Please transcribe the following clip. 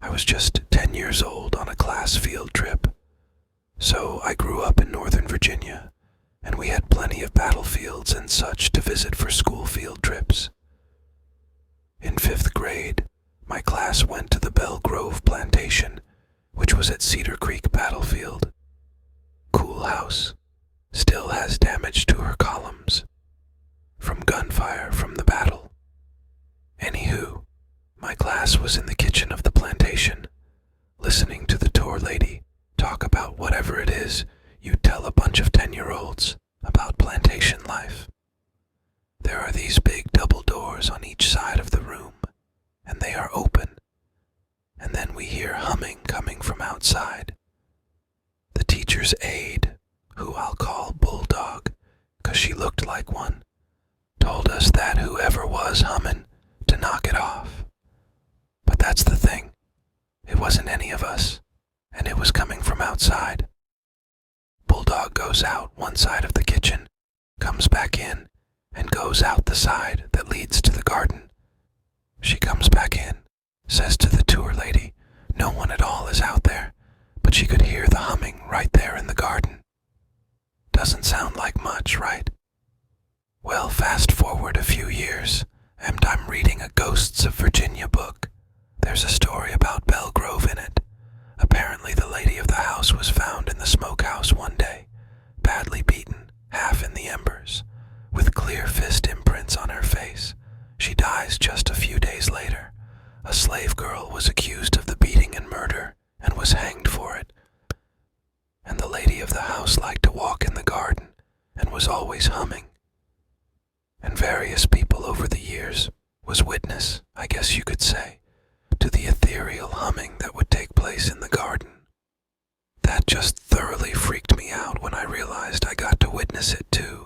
I was just 10 years old on a class field trip. So I grew up in Northern Virginia, and we had plenty of battlefields and such to visit for school field trips. In 5th grade, my class went to the Belle Grove plantation, which was at Cedar Creek Battlefield. Cool house. Still has damage to her columns from gunfire from the battle. Anywho, my class was in the kitchen of the plantation, listening to the tour lady talk about whatever it is you tell a bunch of 10-year-olds about plantation life. There are these big double doors on each side of the room, and they are open, and then we hear humming coming from outside. The teacher's aide, who I'll call Bulldog, 'cause she looked like one, told us that whoever was humming to knock it off. But that's the thing. It wasn't any of us, and it was coming from outside. Bulldog goes out one side of the kitchen, comes back in, and goes out the side that leads to the garden. She comes back in, says to the tour lady, no one at all is out there, but she could hear the humming right there in the garden. Doesn't sound like much, right? Well, fast forward a few years, and I'm reading a Ghosts of Virginia book. There's a story about Belle Grove in it. Apparently the lady of the house was found in the smokehouse one day, badly beaten, half in the embers, with clear fist imprints on her face. She dies just a few days later. A slave girl was accused of the beating and murder, and was hanged for it. And the lady of the house liked to walk in the garden, and was always humming. And various people over the years was witness, I guess you could say, to the ethereal humming that would take place in the garden. That just thoroughly freaked me out when I realized I got to witness it too.